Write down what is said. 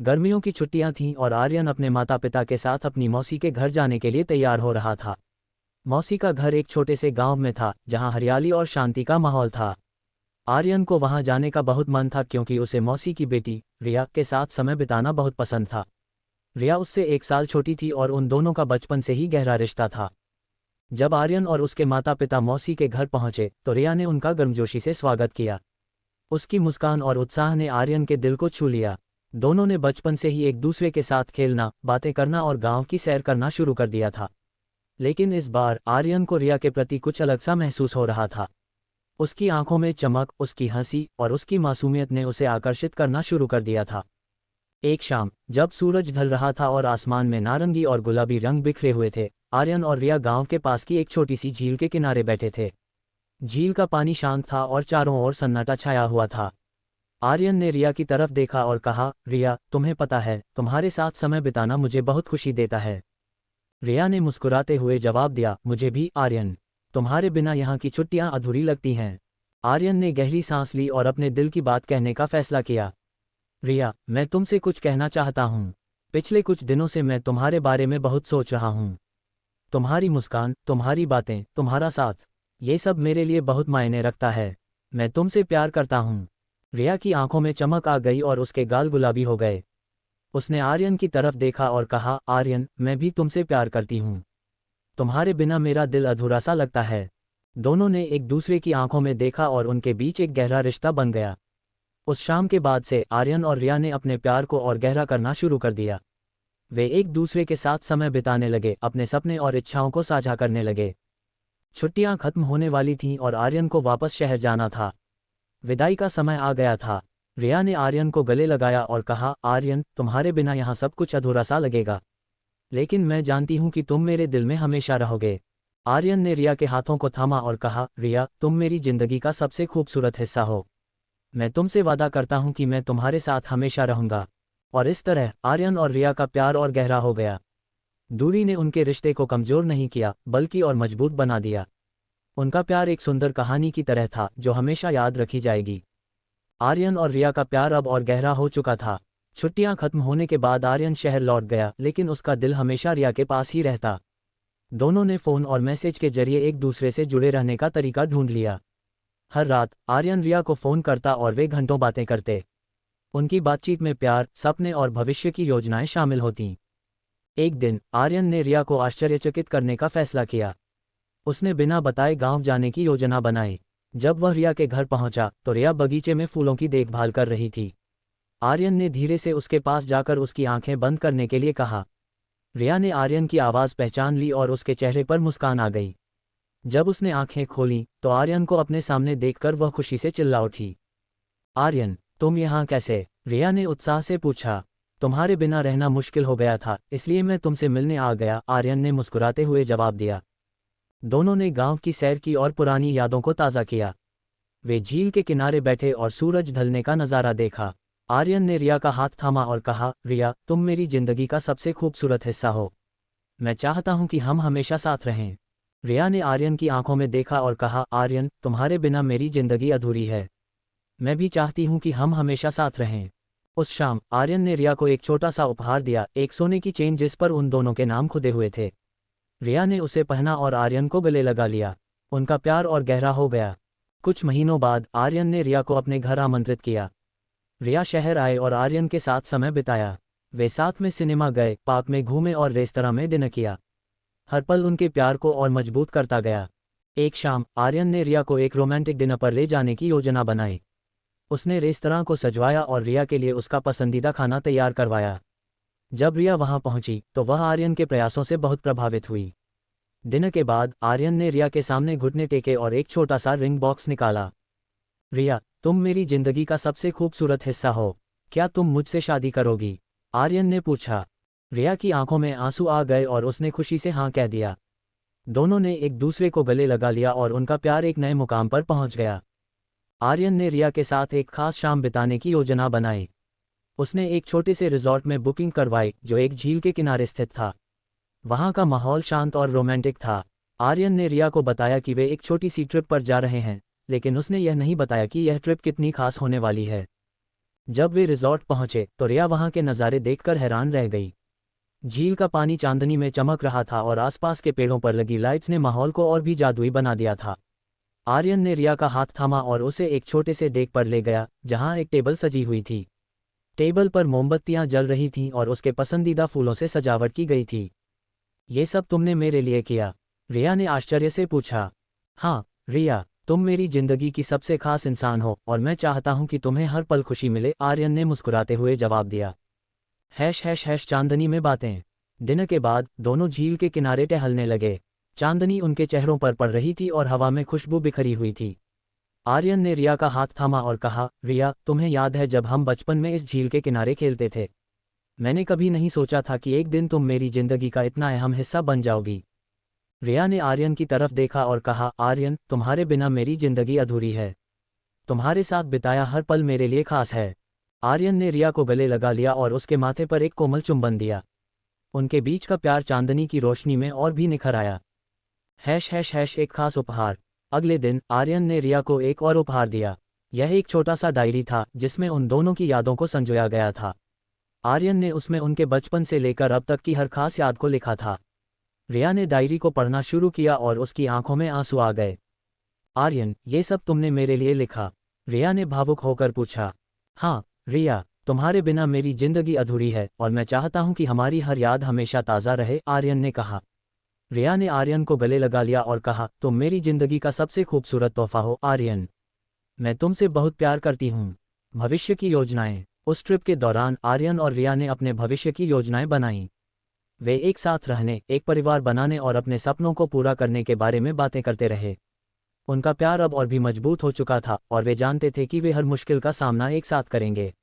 गर्मियों की छुट्टियां थीं और आर्यन अपने माता पिता के साथ अपनी मौसी के घर जाने के लिए तैयार हो रहा था। मौसी का घर एक छोटे से गांव में था जहां हरियाली और शांति का माहौल था। आर्यन को वहां जाने का बहुत मन था क्योंकि उसे मौसी की बेटी रिया के साथ समय बिताना बहुत पसंद था। रिया उससे 1 साल छोटी थी और उन दोनों का बचपन से ही गहरा रिश्ता था। जब आर्यन और उसके माता पिता मौसी के घर पहुंचे तो रिया ने उनका गर्मजोशी से स्वागत किया। उसकी मुस्कान और उत्साह ने आर्यन के दिल को छू लिया। दोनों ने बचपन से ही एक दूसरे के साथ खेलना, बातें करना और गांव की सैर करना शुरू कर दिया था। लेकिन इस बार आर्यन को रिया के प्रति कुछ अलग सा महसूस हो रहा था। उसकी आंखों में चमक, उसकी हंसी और उसकी मासूमियत ने उसे आकर्षित करना शुरू कर दिया था। एक शाम जब सूरज ढल रहा था और आसमान में नारंगी और गुलाबी रंग बिखरे हुए थे, आर्यन और रिया गांव के पास की एक छोटी सी झील के किनारे बैठे थे। झील का पानी शांत था और चारों ओर सन्नाटा छाया हुआ था। आर्यन ने रिया की तरफ देखा और कहा, रिया, तुम्हें पता है, तुम्हारे साथ समय बिताना मुझे बहुत खुशी देता है। रिया ने मुस्कुराते हुए जवाब दिया, मुझे भी आर्यन। तुम्हारे बिना यहाँ की छुट्टियां अधूरी लगती हैं। आर्यन ने गहरी सांस ली और अपने दिल की बात कहने का फैसला किया। रिया, मैं तुमसे कुछ कहना चाहता हूँ। पिछले कुछ दिनों से मैं तुम्हारे बारे में बहुत सोच रहा हूँ। तुम्हारी मुस्कान, तुम्हारी बातें, तुम्हारा साथ, ये सब मेरे लिए बहुत मायने रखता है। मैं तुमसे प्यार करता हूँ। रिया की आंखों में चमक आ गई और उसके गाल गुलाबी हो गए। उसने आर्यन की तरफ देखा और कहा, आर्यन, मैं भी तुमसे प्यार करती हूँ। तुम्हारे बिना मेरा दिल अधूरा सा लगता है। दोनों ने एक दूसरे की आंखों में देखा और उनके बीच एक गहरा रिश्ता बन गया। उस शाम के बाद से आर्यन और रिया ने अपने प्यार को और गहरा करना शुरू कर दिया। वे एक दूसरे के साथ समय बिताने लगे, अपने सपने और इच्छाओं को साझा करने लगे। छुट्टियां खत्म होने वाली थीं और आर्यन को वापस शहर जाना था। विदाई का समय आ गया था। रिया ने आर्यन को गले लगाया और कहा, आर्यन, तुम्हारे बिना यहाँ सब कुछ अधूरा सा लगेगा, लेकिन मैं जानती हूँ कि तुम मेरे दिल में हमेशा रहोगे। आर्यन ने रिया के हाथों को थामा और कहा, रिया, तुम मेरी जिंदगी का सबसे खूबसूरत हिस्सा हो। मैं तुमसे वादा करता हूँ कि मैं तुम्हारे साथ हमेशा रहूंगा। और इस तरह आर्यन और रिया का प्यार और गहरा हो गया। दूरी ने उनके रिश्ते को कमजोर नहीं किया, बल्कि और मजबूत बना दिया। उनका प्यार एक सुंदर कहानी की तरह था जो हमेशा याद रखी जाएगी। आर्यन और रिया का प्यार अब और गहरा हो चुका था। छुट्टियां खत्म होने के बाद आर्यन शहर लौट गया, लेकिन उसका दिल हमेशा रिया के पास ही रहता। दोनों ने फ़ोन और मैसेज के जरिए एक दूसरे से जुड़े रहने का तरीका ढूंढ लिया। हर रात आर्यन रिया को फ़ोन करता और वे घंटों बातें करते। उनकी बातचीत में प्यार, सपने और भविष्य की योजनाएं शामिल होतीं। एक दिन आर्यन ने रिया को आश्चर्यचकित करने का फैसला किया। उसने बिना बताए गांव जाने की योजना बनाई। जब वह रिया के घर पहुंचा तो रिया बगीचे में फूलों की देखभाल कर रही थी। आर्यन ने धीरे से उसके पास जाकर उसकी आंखें बंद करने के लिए कहा। रिया ने आर्यन की आवाज़ पहचान ली और उसके चेहरे पर मुस्कान आ गई। जब उसने आंखें खोलीं तो आर्यन को अपने सामने देखकर वह खुशी से चिल्ला उठी। आर्यन, तुम यहाँ कैसे? रिया ने उत्साह से पूछा। तुम्हारे बिना रहना मुश्किल हो गया था, इसलिए मैं तुमसे मिलने आ गया, आर्यन ने मुस्कुराते हुए जवाब दिया। दोनों ने गांव की सैर की और पुरानी यादों को ताज़ा किया। वे झील के किनारे बैठे और सूरज ढलने का नज़ारा देखा। आर्यन ने रिया का हाथ थामा और कहा, रिया, तुम मेरी जिंदगी का सबसे खूबसूरत हिस्सा हो। मैं चाहता हूं कि हम हमेशा साथ रहें। रिया ने आर्यन की आंखों में देखा और कहा, आर्यन, तुम्हारे बिना मेरी जिंदगी अधूरी है। मैं भी चाहती हूं कि हम हमेशा साथ रहें। उस शाम आर्यन ने रिया को एक छोटा सा उपहार दिया, एक सोने की चेन जिस पर उन दोनों के नाम खुदे हुए थे। रिया ने उसे पहना और आर्यन को गले लगा लिया। उनका प्यार और गहरा हो गया। कुछ महीनों बाद आर्यन ने रिया को अपने घर आमंत्रित किया। रिया शहर आए और आर्यन के साथ समय बिताया। वे साथ में सिनेमा गए, पार्क में घूमे और रेस्तरां में डिनर किया। हर पल उनके प्यार को और मजबूत करता गया। एक शाम आर्यन ने रिया को एक रोमांटिक डिनर पर ले जाने की योजना बनाई। उसने रेस्तरां को सजवाया और रिया के लिए उसका पसंदीदा खाना तैयार करवाया। जब रिया वहां पहुंची तो वह आर्यन के प्रयासों से बहुत प्रभावित हुई। डिनर के बाद आर्यन ने रिया के सामने घुटने टेके और एक छोटा सा रिंग बॉक्स निकाला। रिया, तुम मेरी जिंदगी का सबसे खूबसूरत हिस्सा हो। क्या तुम मुझसे शादी करोगी? आर्यन ने पूछा। रिया की आंखों में आंसू आ गए और उसने खुशी से हाँ कह दिया। दोनों ने एक दूसरे को गले लगा लिया और उनका प्यार एक नए मुकाम पर पहुंच गया। आर्यन ने रिया के साथ एक खास शाम बिताने की योजना बनाई। उसने एक छोटे से रिजॉर्ट में बुकिंग करवाई जो एक झील के किनारे स्थित था। वहां का माहौल शांत और रोमांटिक था। आर्यन ने रिया को बताया कि वे एक छोटी सी ट्रिप पर जा रहे हैं, लेकिन उसने यह नहीं बताया कि यह ट्रिप कितनी खास होने वाली है। जब वे रिजॉर्ट पहुंचे तो रिया वहां के नज़ारे देखकर हैरान रह गई। झील का पानी चांदनी में चमक रहा था और आसपास के पेड़ों पर लगी लाइट्स ने माहौल को और भी जादुई बना दिया था। आर्यन ने रिया का हाथ थामा और उसे एक छोटे से डेक पर ले गया जहां एक टेबल सजी हुई थी। टेबल पर मोमबत्तियां जल रही थीं और उसके पसंदीदा फूलों से सजावट की गई थी। ये सब तुमने मेरे लिए किया? रिया ने आश्चर्य से पूछा। हाँ रिया, तुम मेरी जिंदगी की सबसे खास इंसान हो और मैं चाहता हूं कि तुम्हें हर पल खुशी मिले, आर्यन ने मुस्कुराते हुए जवाब दिया। चांदनी में बातें। दिन के बाद दोनों झील के किनारे टहलने लगे। चांदनी उनके चेहरों पर पड़ रही थी और हवा में खुशबू बिखरी हुई थी। आर्यन ने रिया का हाथ थामा और कहा, रिया, तुम्हें याद है जब हम बचपन में इस झील के किनारे खेलते थे? मैंने कभी नहीं सोचा था कि एक दिन तुम मेरी जिंदगी का इतना अहम हिस्सा बन जाओगी। रिया ने आर्यन की तरफ देखा और कहा, आर्यन, तुम्हारे बिना मेरी जिंदगी अधूरी है। तुम्हारे साथ बिताया हर पल मेरे लिए खास है। आर्यन ने रिया को गले लगा लिया और उसके माथे पर एक कोमल चुंबन दिया। उनके बीच का प्यार चांदनी की रोशनी में और भी निखर आया। एक खास उपहार। अगले दिन आर्यन ने रिया को एक और उपहार दिया। यह एक छोटा सा डायरी था जिसमें उन दोनों की यादों को संजोया गया था। आर्यन ने उसमें उनके बचपन से लेकर अब तक की हर खास याद को लिखा था। रिया ने डायरी को पढ़ना शुरू किया और उसकी आंखों में आंसू आ गए। आर्यन, ये सब तुमने मेरे लिए लिखा? रिया ने भावुक होकर पूछा। हाँ रिया, तुम्हारे बिना मेरी जिंदगी अधूरी है और मैं चाहता हूं कि हमारी हर याद हमेशा ताज़ा रहे, आर्यन ने कहा। रिया ने आर्यन को गले लगा लिया और कहा, तुम मेरी जिंदगी का सबसे खूबसूरत तोहफा हो आर्यन। मैं तुमसे बहुत प्यार करती हूँ। भविष्य की योजनाएं। उस ट्रिप के दौरान आर्यन और रिया ने अपने भविष्य की योजनाएं बनाईं। वे एक साथ रहने, एक परिवार बनाने और अपने सपनों को पूरा करने के बारे में बातें करते रहे। उनका प्यार अब और भी मजबूत हो चुका था और वे जानते थे कि वे हर मुश्किल का सामना एक साथ करेंगे।